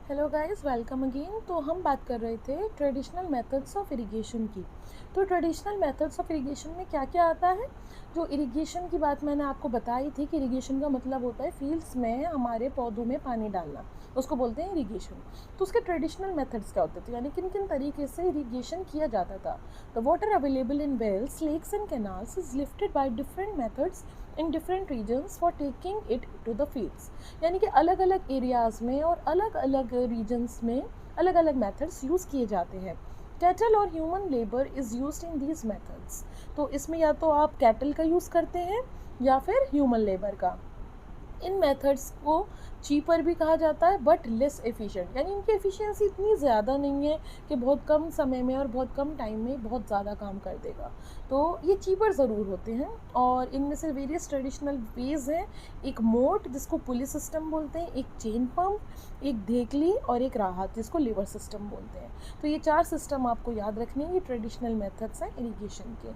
Hello guys, welcome again. तो हम बात कर रहे थे ट्रेडिशनल मेथड्स ऑफ इरिगेशन की। तो ट्रेडिशनल मेथड्स ऑफ इरिगेशन में क्या क्या आता है। जो इरिगेशन की बात मैंने आपको बताई थी कि इरिगेशन का मतलब होता है फील्ड्स में हमारे पौधों में पानी डालना, उसको बोलते हैं इरिगेशन। तो उसके ट्रेडिशनल मेथड्स क्या होते थे, यानी किन किन तरीके से इरिगेशन किया जाता था। The water available in wells, lakes and canals is lifted by different methods in different regions for taking it to the fields. यानी कि अलग अलग एरियाज़ में और अलग अलग रीजन्स में अलग अलग मेथड्स यूज़ किए जाते हैं। कैटल और human labour is used in these methods. तो इसमें या तो आप कैटल का यूज़ करते हैं या फिर ह्यूमन लेबर का। इन मेथड्स को चीपर भी कहा जाता है बट लेस एफिशिएंट, यानी इनकी एफिशिएंसी इतनी ज़्यादा नहीं है कि बहुत कम समय में और बहुत कम टाइम में बहुत ज़्यादा काम कर देगा। तो ये चीपर ज़रूर होते हैं और इनमें से वेरियस ट्रेडिशनल वेज हैं। एक मोट जिसको पुली सिस्टम बोलते हैं, एक चेन पम्प, एक धेकली और एक राहत जिसको लीवर सिस्टम बोलते हैं। तो ये 4 सिस्टम आपको याद रखने हैं। ये ट्रेडिशनल मेथड्स हैं इरीगेशन के।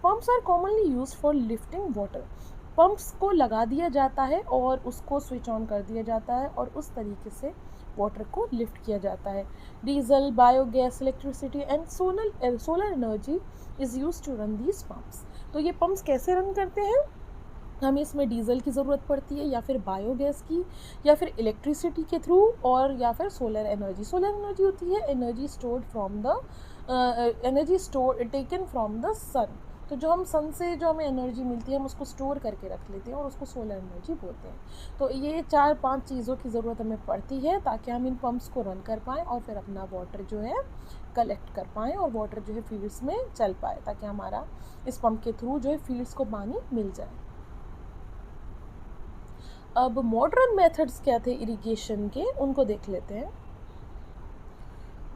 Pumps are commonly use for lifting water. Pumps को लगा दिया जाता है और उसको स्विच ऑन कर दिया जाता है और उस तरीके से वाटर को लिफ्ट किया जाता है। Diesel, biogas, electricity and solar energy is use to run these pumps. तो ये पम्प्स कैसे रन करते हैं, हमें इसमें डीजल की ज़रूरत पड़ती है या फिर बायोगैस की या फिर इलेक्ट्रिसिटी के थ्रू और या फिर सोलर एनर्जी। सोलर एनर्जी होती है energy stored from the energy store taken from the sun. तो जो हम सन से जो हमें एनर्जी मिलती है हम उसको स्टोर करके रख लेते हैं और उसको सोलर एनर्जी बोलते हैं। तो ये 4-5 चीज़ों की ज़रूरत हमें पड़ती है ताकि हम इन पम्प्स को रन कर पाएँ और फिर अपना वाटर जो है कलेक्ट कर पाएँ और वाटर जो है फील्ड्स में चल पाए, ताकि हमारा इस पंप के थ्रू जो है फील्ड्स को पानी मिल जाए। अब मॉडर्न मेथड्स क्या थे इरिगेशन के, उनको देख लेते हैं।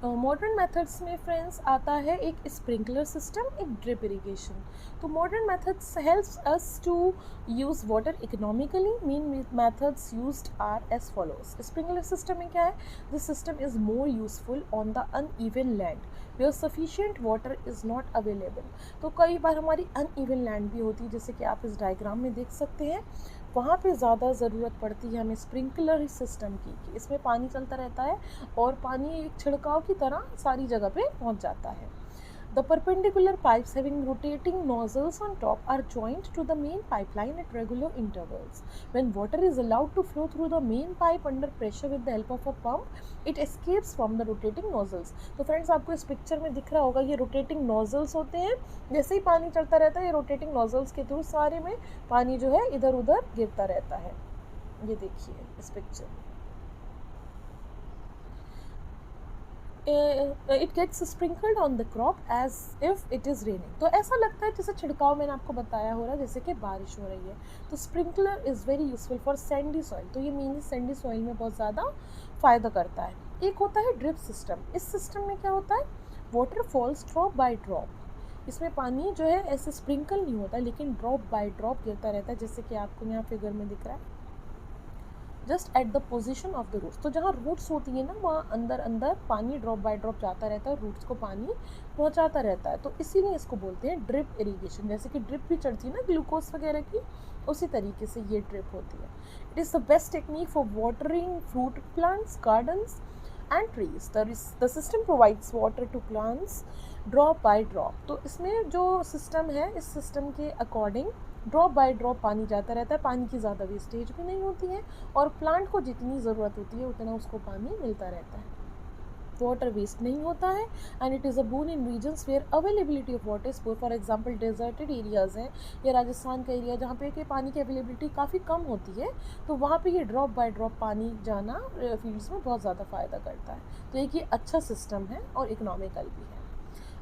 मॉडर्न मेथड्स में फ्रेंड्स आता है एक स्प्रिंकलर सिस्टम, एक ड्रिप इरिगेशन। तो modern methods helps us to use water economically. Main methods used are as follows. Sprinkler system में क्या है, this system is more useful on the uneven land where sufficient water is not available. तो कई बार हमारी uneven land भी होती है, जैसे कि आप इस डायग्राम में देख सकते हैं। वहाँ पे ज़्यादा ज़रूरत पड़ती है हमें स्प्रिंकलर सिस्टम की, कि इसमें पानी चलता रहता है और पानी एक छिड़काव की तरह सारी जगह पे पहुँच जाता है। The perpendicular pipes having rotating nozzles on top are joined to the main pipeline at regular intervals. When water is allowed to flow through the main pipe under pressure with the help of a pump, it escapes from the rotating nozzles. तो friends आपको इस picture में दिख रहा होगा, ये rotating nozzles होते हैं। जैसे ही पानी चलता रहता है ये रोटेटिंग नोजल्स के थ्रू सारे में पानी जो है इधर उधर गिरता रहता है। ये देखिए इस पिक्चर में it gets sprinkled on the crop as if it is raining. तो ऐसा लगता है जैसे छिड़काव मैंने आपको बताया हो रहा है, जैसे कि बारिश हो रही है। तो sprinkler is very useful for Sandy soil. तो ये मेनली सैंडी सॉइल में बहुत ज़्यादा फ़ायदा करता है। एक होता है ड्रिप सिस्टम। इस सिस्टम में क्या होता है, water falls drop by drop. इसमें पानी जो है ऐसे स्प्रिंकल नहीं होता लेकिन ड्रॉप बाय ड्रॉप गिरता रहता है, जैसे कि आपको यहाँ फिगर में दिख रहा है, just at the position of the roots. तो जहाँ रूट्स होती है ना वहाँ अंदर अंदर पानी ड्रॉप बाय ड्रॉप जाता रहता है, रूट्स को पानी पहुँचाता रहता है। तो इसीलिए इसको बोलते हैं ड्रिप इरीगेशन। जैसे कि ड्रिप भी चढ़ती है ना ग्लूकोज वगैरह की, उसी तरीके से ये ड्रिप होती है। It is the best technique for watering fruit plants, gardens and trees. The system provides water to plants drop by drop. तो इसमें जो सिस्टम है, इस सिस्टम के अकॉर्डिंग ड्रॉप बाय ड्रॉप पानी जाता रहता है, पानी की ज़्यादा वेस्टेज भी नहीं होती है और प्लांट को जितनी ज़रूरत होती है उतना उसको पानी मिलता रहता है, वाटर वेस्ट नहीं होता है। And it is a boon in regions where availability of water is poor. For example deserted areas हैं या राजस्थान का एरिया जहाँ पे कि पानी की अवेलेबिलिटी काफ़ी कम होती है, तो वहाँ पे ये ड्रॉप बाय ड्रॉप पानी जाना फील्ड्स में बहुत ज़्यादा फ़ायदा करता है। तो एक ये अच्छा सिस्टम है और इकोनॉमिकल भी है।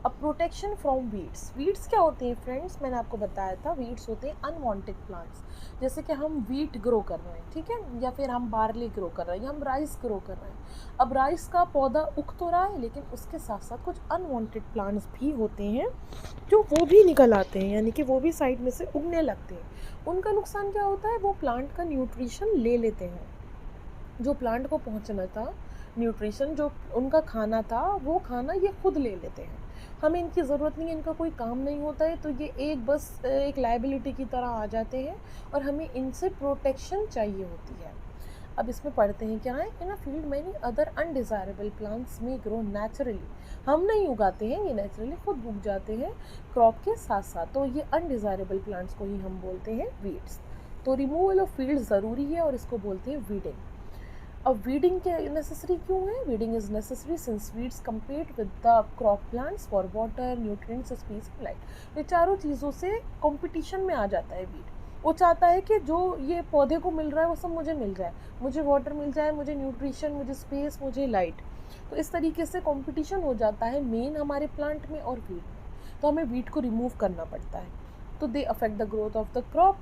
अब प्रोटेक्शन फ्रॉम वीड्स। वीड्स क्या होते हैं फ्रेंड्स, मैंने आपको बताया था वीड्स होते हैं अनवांटेड प्लांट्स। जैसे कि हम वीट ग्रो कर रहे हैं, ठीक है, या फिर हम बार्ली ग्रो कर रहे हैं या हम राइस ग्रो कर रहे हैं। अब राइस का पौधा उग तो रहा है लेकिन उसके साथ साथ कुछ अनवांटेड प्लांट्स भी होते हैं जो वो भी निकल आते हैं, यानी कि वो भी साइड में से उगने लगते हैं। उनका नुकसान क्या होता है, वो प्लांट का न्यूट्रिशन ले लेते हैं। जो प्लांट को पहुंचना था न्यूट्रिशन, जो उनका खाना था वो खाना ये खुद ले लेते हैं। हमें इनकी ज़रूरत नहीं है, इनका कोई काम नहीं होता है, तो ये एक बस एक लायबिलिटी की तरह आ जाते हैं और हमें इनसे प्रोटेक्शन चाहिए होती है। अब इसमें पढ़ते हैं क्या है, in a field many other undesirable plants में ग्रो नेचुरली, हम नहीं उगाते हैं, ये नेचुरली खुद उग जाते हैं क्रॉप के साथ साथ, तो ये अनडिज़ायरेबल प्लांट्स को ही हम बोलते हैं वीड्स। तो रिमूवल ऑफ फील्ड ज़रूरी है और इसको बोलते हैं वीडिंग। अब वीडिंग के नेसेसरी क्यों है, weeding is necessary since weeds compete with the crop plants for water, nutrients, space, light. ये चारों चीज़ों से कंपटीशन में आ जाता है वीड। वो चाहता है कि जो ये पौधे को मिल रहा है वो सब मुझे मिल जाए, मुझे वाटर मिल जाए, मुझे न्यूट्रिशन, मुझे स्पेस, मुझे लाइट। तो इस तरीके से कंपटीशन हो जाता है मेन हमारे प्लांट में और वीड में, तो हमें वीड को रिमूव करना पड़ता है। तो they affect the growth of the crop.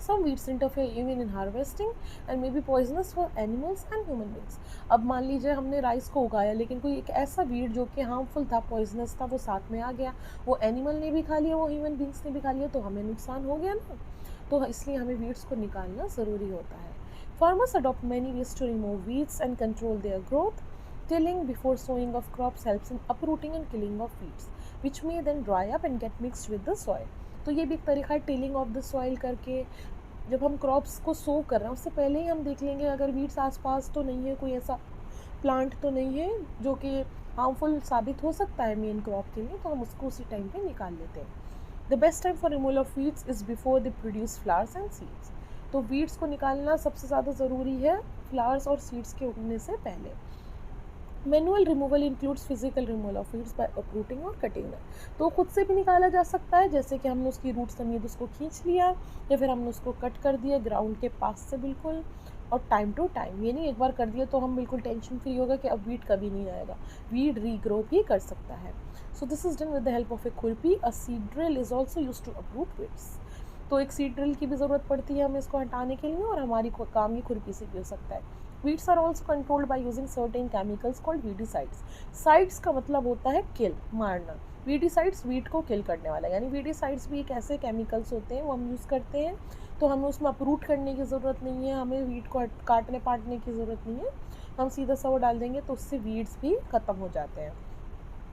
Some weeds interfere even in harvesting and may be poisonous for animals and human beings. अब मान लीजिए हमने राइस को उगाया लेकिन कोई एक ऐसा वीड जो कि हार्मफुल था, पॉइजनस था, वो साथ में आ गया, वो एनिमल ने भी खा लिया, वो ह्यूमन बींग्स ने भी खा लिया, तो हमें नुकसान हो गया ना। तो इसलिए हमें वीड्स को निकालना ज़रूरी होता है। Farmers adopt many ways to remove weeds and control their growth. Tilling before sowing of crops helps in uprooting and killing of weeds, which may then dry up and get mixed with the soil. तो ये भी एक तरीका है tilling of the soil करके। जब हम crops को सो कर रहे हैं उससे पहले ही हम देख लेंगे अगर वीड्स आसपास तो नहीं है, कोई ऐसा प्लांट तो नहीं है जो कि हार्मफुल साबित हो सकता है मेन क्रॉप के लिए, तो हम उसको उसी टाइम पे निकाल लेते हैं। The best time for removal of weeds is before they produce flowers and seeds. तो वीड्स को निकालना सबसे ज़्यादा ज़रूरी है फ्लावर्स और सीड्स के उगने से पहले। Manual removal includes physical removal of weeds by uprooting और कटिंग में। तो खुद से भी निकाला जा सकता है, जैसे कि हमने उसकी रूट समेत उसको खींच लिया या फिर हमने उसको कट कर दिया ग्राउंड के पास से बिल्कुल, और टाइम टू टाइम। ये नहीं एक बार कर दिया तो हम बिल्कुल टेंशन फ्री होगा कि अब वीड कभी नहीं आएगा, वीड रीग्रो भी कर सकता है। So this is done with the help of a खुरपी। A seed drill is also use to uproot weeds. तो एक सीड ड्रिल की भी ज़रूरत पड़ती है हमें इसको हटाने के लिए, और हमारी काम ये खुरपी से भी हो सकता है। Weeds are also controlled by using certain chemicals called weedicides. Sides का मतलब होता है किल, मारना। weedicides वीड को किल करने वाला, यानी weedicides भी एक ऐसे केमिकल्स होते हैं वो हम यूज़ करते हैं, तो हमें उसमें अपरूट करने की ज़रूरत नहीं है, हमें वीड को काटने पाटने की ज़रूरत नहीं है, हम सीधा सा वो डाल देंगे तो उससे वीड्स भी ख़त्म हो जाते हैं।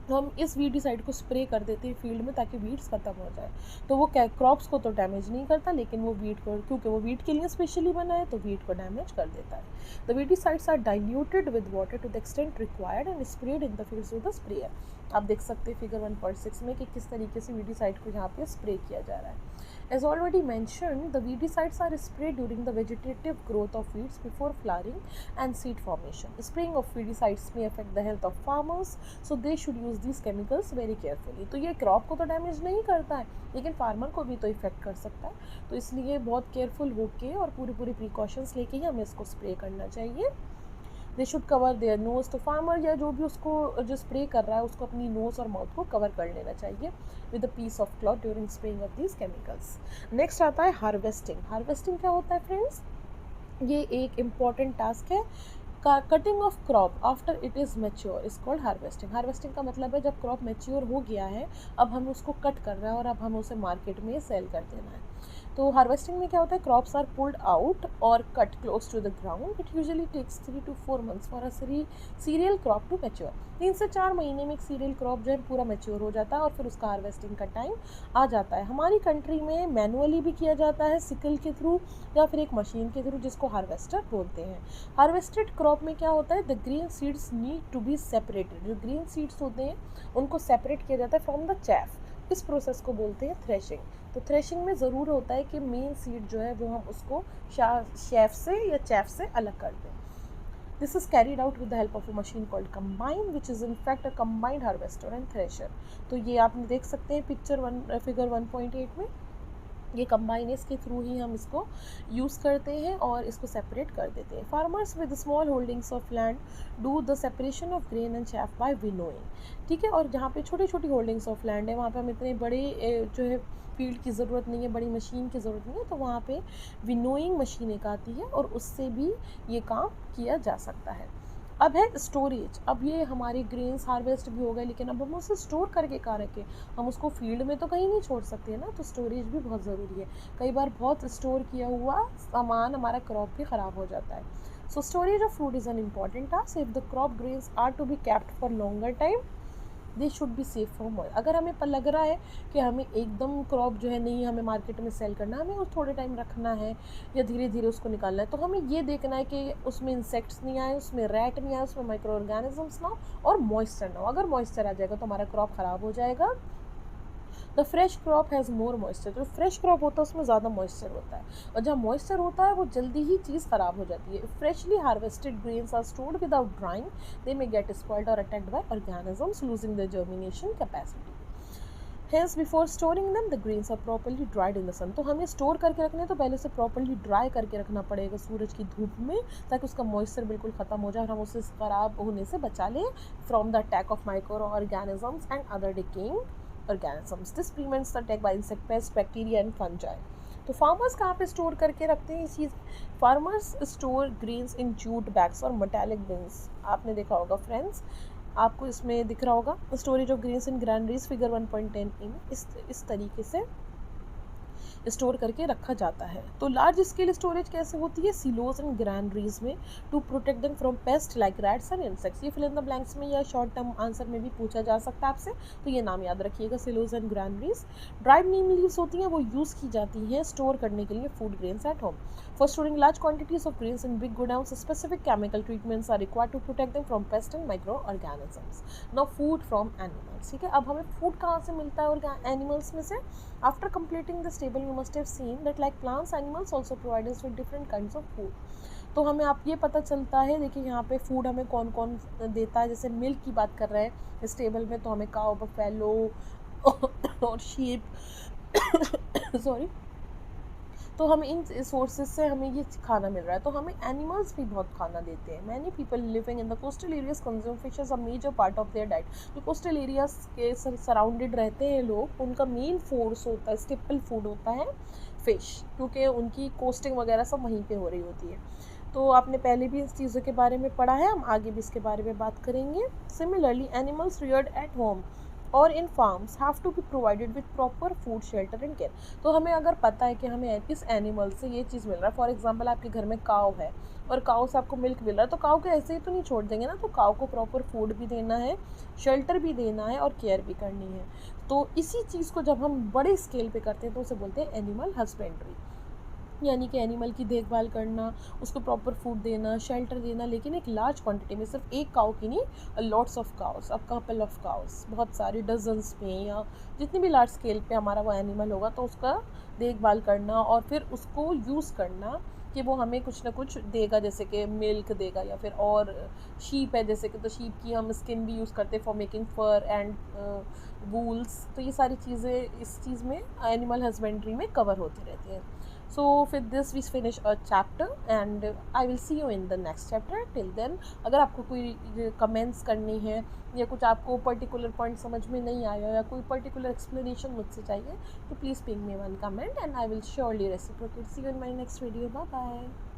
तो हम इस वीडिसाइड को स्प्रे कर देते हैं फील्ड में ताकि वीड्स ख़त्म हो जाए। तो वो क्रॉप्स को तो डैमेज नहीं करता, लेकिन वो वीड को, क्योंकि वो वीड के लिए स्पेशली बना है, तो वीड को डैमेज कर देता है। The weedicides are diluted with water to the extent required and spread in the fields with the sprayer. आप देख सकते हैं फिगर 1.6 में कि किस तरीके से वीडिसाइड को यहाँ पे स्प्रे किया जा रहा है। As already mentioned, the weedicides are sprayed during the vegetative growth of weeds before flowering and seed formation. Spraying of weedicides may affect the health of farmers, so they should use these chemicals very carefully. तो ये crop को तो damage नहीं करता है, लेकिन farmer को भी तो इफेक्ट कर सकता है, तो इसलिए बहुत केयरफुल होके और पूरी प्रिकॉशंस लेके ही हमें इसको स्प्रे करना चाहिए। They should cover their nose. तो फार्मर या जो भी उसको जो स्प्रे कर रहा है उसको अपनी नोज़ और माउथ को कवर कर लेना चाहिए with a piece of cloth during spraying of these chemicals. Next आता है हार्वेस्टिंग। हार्वेस्टिंग क्या होता है फ्रेंड्स, ये एक इम्पॉर्टेंट टास्क है। Cutting of crop after it is mature is called harvesting. Harvesting का मतलब है जब क्रॉप मेच्योर हो गया है, अब हम उसको कट कर रहे हैं और अब हम उसे मार्केट में सेल कर देना है। तो हार्वेस्टिंग में क्या होता है, क्रॉप्स आर पुल्ड आउट और cut close to the ground. It usually takes 3 to 4 months for a cereal crop to mature. 3 से 4 महीने में एक सीरियल क्रॉप जो है पूरा मैच्योर हो जाता है और फिर उसका हार्वेस्टिंग का टाइम आ जाता है। हमारी कंट्री में मैनुअली भी किया जाता है सिकल के थ्रू या फिर एक मशीन के थ्रू जिसको हार्वेस्टर बोलते हैं। हार्वेस्टेड क्रॉप में क्या होता है, the green seeds need to be separated. जो ग्रीन सीड्स होते हैं उनको सेपरेट किया जाता है फ्रॉम द चैफ। इस प्रोसेस को बोलते हैं थ्रेशिंग। तो थ्रेशिंग में ज़रूर होता है कि मेन सीड जो है वो हम उसको शेफ से या चैफ से अलग कर दें। This is carried out with the help of a machine called combine which is in fact a combined harvester and thresher. तो ये आपने देख सकते हैं फिगर 1.8 में, ये कंबाइन इसके थ्रू ही हम इसको यूज़ करते हैं और इसको सेपरेट कर देते हैं। Farmers with small holdings of land do the separation of grain and chaff by winnowing. ठीक है, और जहाँ पे छोटी छोटी होल्डिंग्स ऑफ लैंड है वहाँ पे हम इतने बड़े जो है फील्ड की ज़रूरत नहीं है, बड़ी मशीन की ज़रूरत नहीं है, तो वहाँ पे विनोइंग मशीन एक आती है और उससे भी ये काम किया जा सकता है। अब है स्टोरेज। अब ये हमारे ग्रेन्स हार्वेस्ट भी हो गए, लेकिन अब हम उसे स्टोर करके कहाँ रखें, हम उसको फील्ड में तो कहीं नहीं छोड़ सकते ना, तो स्टोरेज भी बहुत ज़रूरी है। कई बार बहुत स्टोर किया हुआ सामान हमारा क्रॉप भी ख़राब हो जाता है। So storage of food is an important task. If the crop grains are to be kept for longer time, they should be safe from moist. अगर हमें लग रहा है कि हमें एकदम क्रॉप जो है नहीं हमें मार्केट में सेल करना, हमें उस थोड़े टाइम रखना है या धीरे धीरे उसको निकालना है, तो हमें ये देखना है कि उसमें इंसेक्ट्स नहीं आए, उसमें रैट नहीं आए, उसमें माइक्रो ऑर्गेनिजम्स ना हो और मॉइस्चर ना हो। अगर मॉइस्चर आ जाएगा तो हमारा क्रॉप ख़राब हो जाएगा। The fresh crop has more moisture. जो फ्रेश क्रॉप होता है उसमें ज़्यादा मॉइस्चर होता है, और जहाँ मॉइस्चर होता है वो जल्दी ही चीज़ ख़राब हो जाती है। Freshly harvested grains are stored without drying, they may get spoiled और attacked by organisms losing the germination capacity. Hence, before storing them, the grains are properly dried in the sun. तो हमें स्टोर करके रखने तो पहले से properly dry करके रखना पड़ेगा सूरज की धूप में, ताकि उसका मॉइस्चर बिल्कुल ख़त्म हो जाए और हम उसे ख़राब होने से बचा लें from the attack of microorganisms and other decaying organisms. This prevents the attack by insect pest, bacteria and fungi. तो फार्मर्स कहाँ पे स्टोर करके रखते हैं ये चीज़? Farmers store grains in jute bags और मेटालिक बिन्स। आपने देखा होगा फ्रेंड्स, आपको इसमें दिख रहा होगा storage of grains in granaries figure 1.10 में इस तरीके से स्टोर करके रखा जाता है। तो लार्ज स्केल स्टोरेज कैसे होती है? सिलोज एंड ग्रैनरीज में, to protect them from pest like rats and insects. ये फिल इन द ब्लैंक्स में या शॉर्ट टर्म आंसर में भी पूछा जा सकता है आपसे, तो ये नाम याद रखिएगा, silos and granaries. Dried Neem leaves होती हैं, वो यूज़ की जाती हैं स्टोर करने के लिए food grains at home. For storing large quantities of grains in big godowns, specific chemical treatments are required to protect them from pests and microorganisms. Now, food from animals. ठीक है, अब हमें फूड कहाँ से मिलता है एनिमल्स में से? After completing this table, you must have seen that like plants, animals also provide us with different kinds of food. तो हमें आप ये पता चलता है, देखिए यहाँ पे फूड हमें कौन कौन देता है। जैसे मिल्क की बात कर रहे हैं इस टेबल में, तो हमें काऊ, बफेलो और शीप सॉरी, तो हमें इन सोर्सेज से हमें ये खाना मिल रहा है। तो हमें एनिमल्स भी बहुत खाना देते हैं। Many people living in the coastal areas consume fish as a major part of their diet. जो कोस्टल एरियाज के सराउंडेड रहते हैं लोग, उनका मेन फोर्स होता है, स्टेपल फूड होता है फ़िश, क्योंकि उनकी कोस्टिंग वगैरह सब वहीं पे हो रही होती है। तो आपने पहले भी इस चीज़ों के बारे में पढ़ा है, हम आगे भी इसके बारे में बात करेंगे। Similarly animals reared at home और in farms have to be provided with proper food, shelter and care. तो हमें अगर पता है कि हमें इस एनिमल से ये चीज़ मिल रहा है, फॉर एग्जांपल आपके घर में काऊ है और काऊ से आपको मिल्क मिल रहा है, तो काऊ को ऐसे ही तो नहीं छोड़ देंगे ना, तो काऊ को प्रॉपर फूड भी देना है, शेल्टर भी देना है और केयर भी करनी है। तो इसी चीज़ को जब हम बड़े स्केल पे करते हैं तो उसे बोलते हैं एनिमल हस्बेंड्री, यानी कि एनिमल की देखभाल करना, उसको प्रॉपर फूड देना, शेल्टर देना, लेकिन एक लार्ज क्वांटिटी में, सिर्फ एक काऊ की नहीं, lots of cows, a couple of cows, बहुत सारी डजन्स में, या जितनी भी लार्ज स्केल पे हमारा वो एनिमल होगा तो उसका देखभाल करना और फिर उसको यूज़ करना कि वो हमें कुछ ना कुछ देगा, जैसे कि मिल्क देगा, या फिर और शीप है जैसे कि, तो शीप की हम स्किन भी यूज़ करते हैं for making fur and wools. तो ये सारी चीज़ें इस चीज़ में एनिमल हस्बेंड्री में कवर होती रहती हैं। So with this we finish a chapter and I will see you in the next chapter. Till then, अगर आपको कोई कमेंट्स करनी है या कुछ आपको पर्टिकुलर पॉइंट समझ में नहीं आया या कोई पर्टिकुलर एक्सप्लेनेशन मुझसे चाहिए, तो please ping me one comment and I will surely reciprocate. See you in my next video. Bye bye.